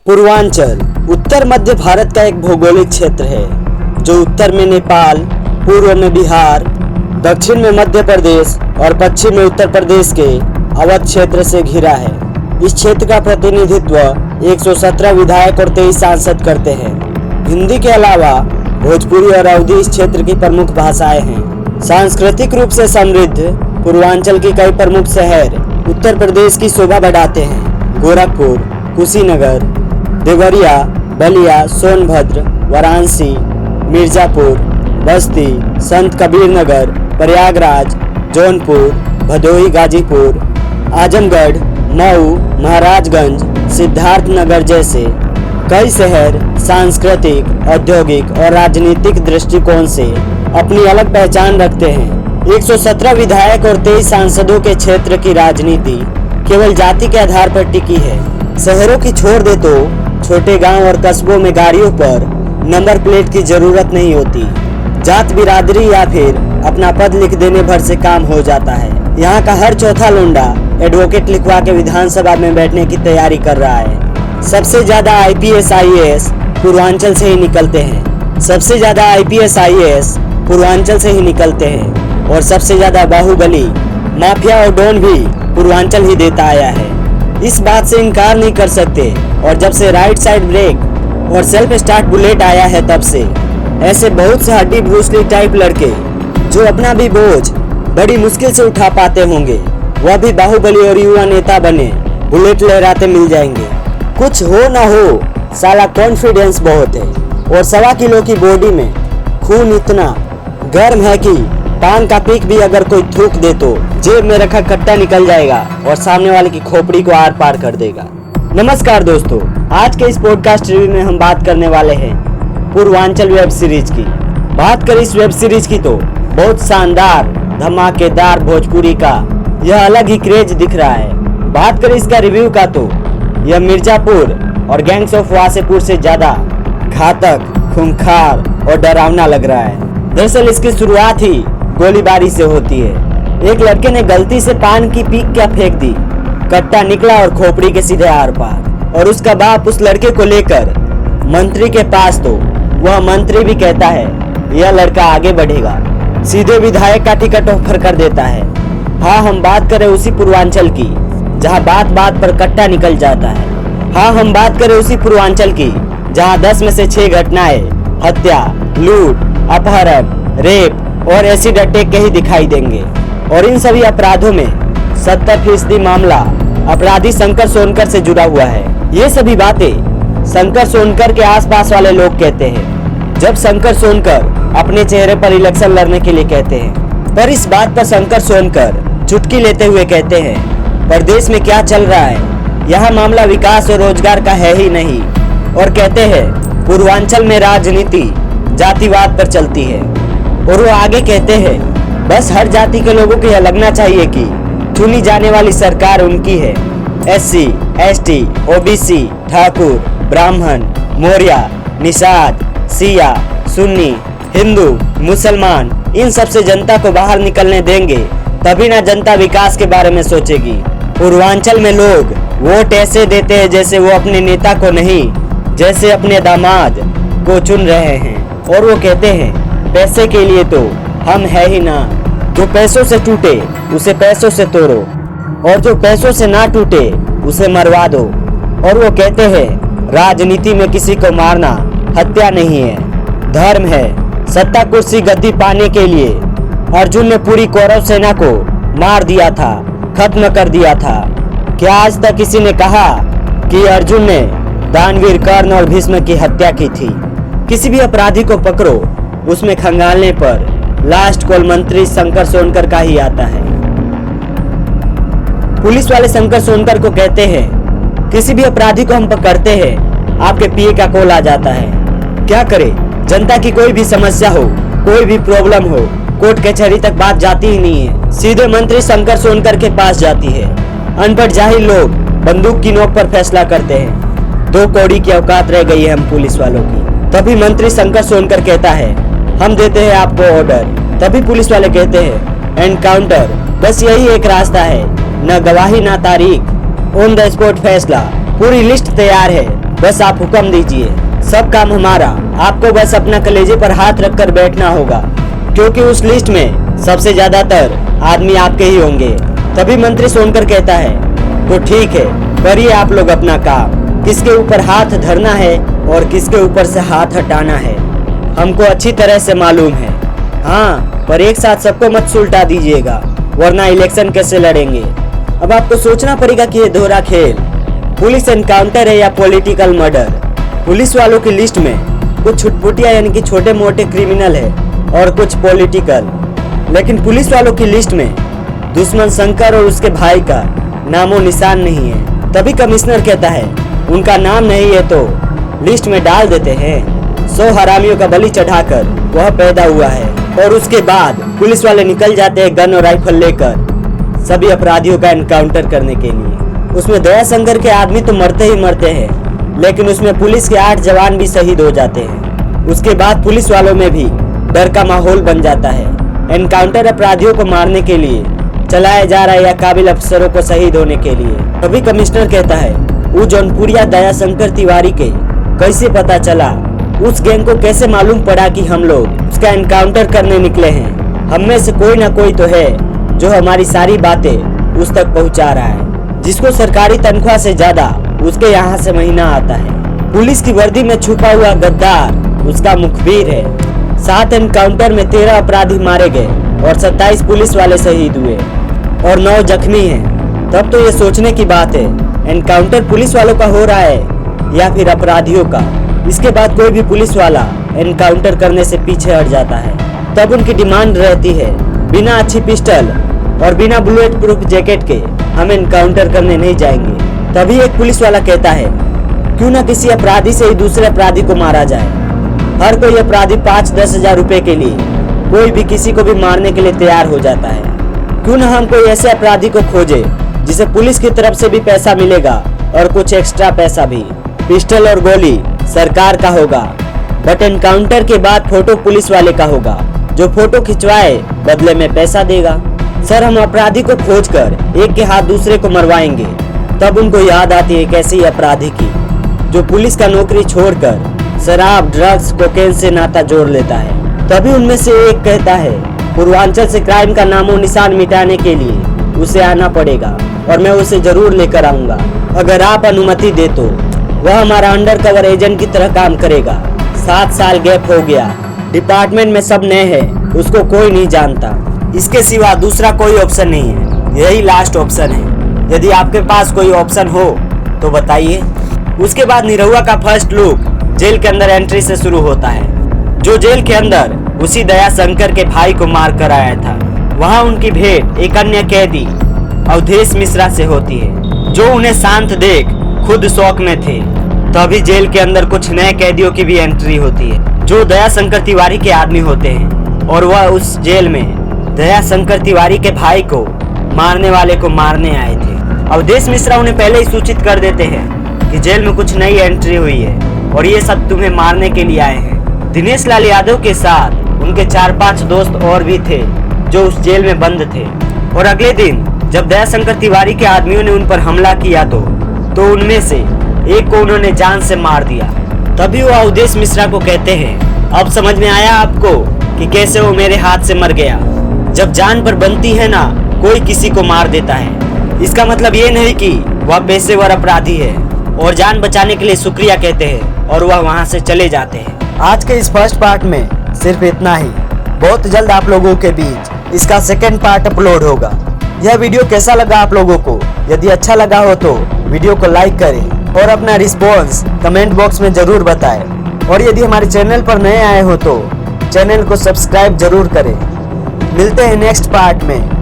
पूर्वांचल उत्तर मध्य भारत का एक भौगोलिक क्षेत्र है जो उत्तर में नेपाल, पूर्व में बिहार, दक्षिण में मध्य प्रदेश और पश्चिम में उत्तर प्रदेश के अवध क्षेत्र से घिरा है। इस क्षेत्र का प्रतिनिधित्व 117 विधायक और 23 सांसद करते हैं। हिंदी के अलावा भोजपुरी और अवधी इस क्षेत्र की प्रमुख भाषाएं हैं। सांस्कृतिक रूप से समृद्ध पूर्वांचल के कई प्रमुख शहर उत्तर प्रदेश की शोभा बढ़ाते हैं। गोरखपुर, कुशीनगर, देवरिया, बलिया, सोनभद्र, वाराणसी, मिर्जापुर, बस्ती, संत कबीर नगर, प्रयागराज, जौनपुर, भदोही, गाजीपुर, आजमगढ़, मऊ, महाराजगंज, सिद्धार्थनगर जैसे कई शहर सांस्कृतिक, औद्योगिक और राजनीतिक दृष्टिकोण से अपनी अलग पहचान रखते हैं। 117 विधायक और 23 सांसदों के क्षेत्र की राजनीति केवल जाति के आधार पर टिकी है। शहरों की छोड़ दे तो छोटे गांव और कस्बों में गाड़ियों पर नंबर प्लेट की जरूरत नहीं होती। जात बिरादरी या फिर अपना पद लिख देने भर से काम हो जाता है। यहाँ का हर चौथा लोंडा एडवोकेट लिखवा के विधानसभा में बैठने की तैयारी कर रहा है। सबसे ज्यादा IPS IAS पूर्वांचल से ही निकलते हैं। सबसे ज्यादा IPS IAS पूर्वांचल से ही निकलते हैं और सबसे ज्यादा बाहुबली, माफिया और डॉन भी पूर्वांचल ही देता आया है। इस बात से इनकार नहीं कर सकते। और जब से राइट साइड ब्रेक और सेल्फ स्टार्ट बुलेट आया है तब से ऐसे बहुत से हड्डी ब्रूसली टाइप लड़के जो अपना भी बोझ बड़ी मुश्किल से उठा पाते होंगे वह भी बाहुबली और युवा नेता बने बुलेट लहराते मिल जाएंगे। कुछ हो ना हो, साला कॉन्फिडेंस बहुत है और 1.25 किलो की बॉडी में खून इतना गर्म है कि पान का पीक भी अगर कोई थूक दे तो जेब में रखा कट्टा निकल जाएगा और सामने वाले की खोपड़ी को आर पार कर देगा। नमस्कार दोस्तों, आज के इस पॉडकास्ट रिव्यू में हम बात करने वाले हैं पूर्वांचल वेब सीरीज की। बात करें इस वेब सीरीज की तो बहुत शानदार धमाकेदार भोजपुरी का यह अलग ही क्रेज दिख रहा है। बात करें इसका रिव्यू का तो यह मिर्जापुर और गैंग्स ऑफ वासेपुर से ज्यादा घातक, खूंखार और डरावना लग रहा है। दरअसल इसकी शुरुआत ही गोलीबारी से होती है। एक लड़के ने गलती से पान की पीक क्या फेंक दी, कट्टा निकला और खोपड़ी के सीधे आर पार। और उसका बाप उस लड़के को लेकर मंत्री के पास तो वह मंत्री भी कहता है यह लड़का आगे बढ़ेगा, सीधे विधायक का टिकट ऑफर कर देता है। हाँ, हम बात करें उसी पूर्वांचल की जहाँ बात बात पर कट्टा निकल जाता है। हाँ, हम बात करें उसी पूर्वांचल की जहाँ 10 में से 6 घटनाएं हत्या, लूट, अपहरण, रेप और एसिड अटैक के ही दिखाई देंगे। और इन सभी अपराधों में 70% मामला अपराधी शंकर सोनकर से जुड़ा हुआ है। ये सभी बातें शंकर सोनकर के आसपास वाले लोग कहते हैं जब शंकर सोनकर अपने चेहरे पर इलेक्शन लड़ने के लिए कहते हैं। पर इस बात पर शंकर सोनकर चुटकी लेते हुए कहते हैं प्रदेश में क्या चल रहा है, यहाँ मामला विकास और रोजगार का है ही नहीं। और कहते हैं पूर्वांचल में राजनीति जातिवाद पर चलती है। और वो आगे कहते हैं बस हर जाति के लोगों को यह लगना चाहिए कि चुनी जाने वाली सरकार उनकी है। SC, ST, OBC, ठाकुर, ब्राह्मण, मौर्य, निषाद, सिया, सुन्नी, हिंदू, मुसलमान, इन सब से जनता को बाहर निकलने देंगे तभी ना जनता विकास के बारे में सोचेगी। पूर्वांचल में लोग वोट ऐसे देते हैं जैसे वो अपने नेता को नहीं, जैसे अपने दामाद को चुन रहे हैं। और वो कहते हैं पैसे के लिए तो हम है ही ना, जो पैसों से टूटे उसे पैसों से तोड़ो और जो पैसों से ना टूटे उसे मरवा दो। और वो कहते हैं राजनीति में किसी को मारना हत्या नहीं है, धर्म है। सत्ता कुर्सी गद्दी पाने के लिए अर्जुन ने पूरी कौरव सेना को मार दिया था, खत्म कर दिया था। क्या आज तक किसी ने कहा कि अर्जुन ने दानवीर कर्ण और भीष्म की हत्या की थी? किसी भी अपराधी को पकड़ो, उसमें खंगालने पर लास्ट कॉल मंत्री शंकर सोनकर का ही आता है। पुलिस वाले शंकर सोनकर को कहते हैं किसी भी अपराधी को हम पकड़ते हैं आपके PA का कॉल आ जाता है। क्या करे, जनता की कोई भी समस्या हो, कोई भी प्रॉब्लम हो, कोर्ट कचहरी तक बात जाती ही नहीं है, सीधे मंत्री शंकर सोनकर के पास जाती है। अनपढ़ जाहिल लोग बंदूक की नोक पर फैसला करते हैं। 2 कौड़ी की औकात रह गई है हम पुलिस वालों की। तभी मंत्री शंकर सोनकर कहता है हम देते हैं आपको ऑर्डर। तभी पुलिस वाले कहते हैं एनकाउंटर, बस यही एक रास्ता है, न गवाही न तारीख, ऑन द स्पॉट फैसला। पूरी लिस्ट तैयार है, बस आप हुक्म दीजिए, सब काम हमारा। आपको बस अपना कलेजे पर हाथ रखकर बैठना होगा, क्योंकि उस लिस्ट में सबसे ज्यादातर आदमी आपके ही होंगे। तभी मंत्री सुनकर कहता है, तो ठीक है, करिए आप लोग अपना काम। किसके ऊपर हाथ धरना है और किसके ऊपर से हाथ हटाना है हमको अच्छी तरह से मालूम है। हाँ, पर एक साथ सबको मत सुलटा दीजिएगा, वरना इलेक्शन कैसे लड़ेंगे। अब आपको सोचना पड़ेगा कि ये दोहरा खेल पुलिस एनकाउंटर है या पॉलिटिकल मर्डर। पुलिस वालों की लिस्ट में कुछ छुटपुटिया यानी कि छोटे मोटे क्रिमिनल है और कुछ पॉलिटिकल, लेकिन पुलिस वालों की लिस्ट में दुश्मन शंकर और उसके भाई का नामो निशान नहीं है। तभी कमिश्नर कहता है, उनका नाम नहीं है तो लिस्ट में डाल देते हैं। 100 हरामियों का बलि चढ़ाकर वह पैदा हुआ है। और उसके बाद पुलिस वाले निकल जाते हैं गन और राइफल लेकर सभी अपराधियों का एनकाउंटर करने के लिए। उसमें दया शंकर के आदमी तो मरते ही मरते हैं, लेकिन उसमें पुलिस के 8 जवान भी शहीद हो जाते हैं। उसके बाद पुलिस वालों में भी डर का माहौल बन जाता है। एनकाउंटर अपराधियों को मारने के लिए चलाया जा रहा है या काबिल अफसरों को शहीद होने के लिए। तभी कमिश्नर कहता है, वो जौनपुरिया दया शंकर तिवारी के कैसे पता चला, उस गैंग को कैसे मालूम पड़ा कि हम लोग उसका एनकाउंटर करने निकले हैं। हम में से कोई ना कोई तो है जो हमारी सारी बातें उस तक पहुंचा रहा है, जिसको सरकारी तनख्वाह से ज्यादा उसके यहाँ से महीना आता है। पुलिस की वर्दी में छुपा हुआ गद्दार उसका मुखबिर है। 7 एनकाउंटर में 13 अपराधी मारे गए और 27 पुलिस वाले शहीद हुए और 9 जख्मी हैं। तब तो ये सोचने की बात है, एनकाउंटर पुलिस वालों का हो रहा है या फिर अपराधियों का। इसके बाद कोई भी पुलिस वाला एनकाउंटर करने से पीछे हट जाता है। तब उनकी डिमांड रहती है, बिना अच्छी पिस्टल और बिना बुलेट प्रूफ जैकेट के हम एनकाउंटर करने नहीं जाएंगे। तभी एक पुलिस वाला कहता है, क्यों ना किसी अपराधी से ही दूसरे अपराधी को मारा जाए। हर कोई अपराधी 5-10 हजार रुपए के लिए कोई भी किसी को भी मारने के लिए तैयार हो जाता है। क्यों ना हम कोई ऐसे अपराधी को खोजे जिसे पुलिस की तरफ से भी पैसा मिलेगा और कुछ एक्स्ट्रा पैसा भी। पिस्टल और गोली सरकार का होगा, बट एनकाउंटर के बाद फोटो पुलिस वाले का होगा। जो फोटो खिंचवाए बदले में पैसा देगा। सर, हम अपराधी को खोजकर एक के हाथ दूसरे को मरवाएंगे। तब उनको याद आती है कैसी अपराधी की जो पुलिस का नौकरी छोड़कर शराब, ड्रग्स, कोकेन से नाता जोड़ लेता है। तभी उनमें से एक कहता है, पूर्वांचल से क्राइम का नामो निशान मिटाने के लिए उसे आना पड़ेगा और मैं उसे जरूर लेकर आऊंगा। अगर आप अनुमति दे तो वह हमारा अंडर कवर एजेंट की तरह काम करेगा। 7 साल गैप हो गया, डिपार्टमेंट में सब नए हैं, उसको कोई नहीं जानता। इसके सिवा दूसरा कोई ऑप्शन नहीं है, यही लास्ट ऑप्शन है। यदि आपके पास कोई ऑप्शन हो तो बताइए। उसके बाद निरहुआ का फर्स्ट लुक जेल के अंदर एंट्री से शुरू होता है, जो जेल के अंदर उसी दया शंकर के भाई को मार कर आया था। वहाँ उनकी भेंट एक अन्य कैदी अवधेश मिश्रा से होती है, जो उन्हें शांत देख खुद शौक में थे। तभी जेल के अंदर कुछ नए कैदियों की भी एंट्री होती है, जो दया शंकर तिवारी के आदमी होते हैं और वह उस जेल में दया शंकर तिवारी के भाई को मारने वाले को मारने आए थे। अवधेश मिश्रा उन्हें पहले ही सूचित कर देते हैं कि जेल में कुछ नई एंट्री हुई है और ये सब तुम्हें मारने के लिए आए हैं। दिनेश लाल यादव के साथ उनके 4-5 दोस्त और भी थे जो उस जेल में बंद थे। और अगले दिन जब दया शंकर तिवारी के आदमियों ने उन पर हमला किया तो उनमें से एक को उन्होंने जान से मार दिया। तभी वो अवधेश मिश्रा को कहते हैं, अब समझ में आया आपको कि कैसे वो मेरे हाथ से मर गया। जब जान पर बनती है ना, कोई किसी को मार देता है। इसका मतलब ये नहीं कि वह पेशेवर अपराधी है। और जान बचाने के लिए शुक्रिया कहते हैं और वह वहां से चले जाते हैं। आज के इस फर्स्ट पार्ट में सिर्फ इतना ही। बहुत जल्द आप लोगों के बीच इसका सेकेंड पार्ट अपलोड होगा। यह वीडियो कैसा लगा आप लोगों को? यदि अच्छा लगा हो तो वीडियो को लाइक करें और अपना रिस्पॉन्स कमेंट बॉक्स में जरूर बताएं। और यदि हमारे चैनल पर नए आए हो तो चैनल को सब्सक्राइब जरूर करें। मिलते हैं नेक्स्ट पार्ट में।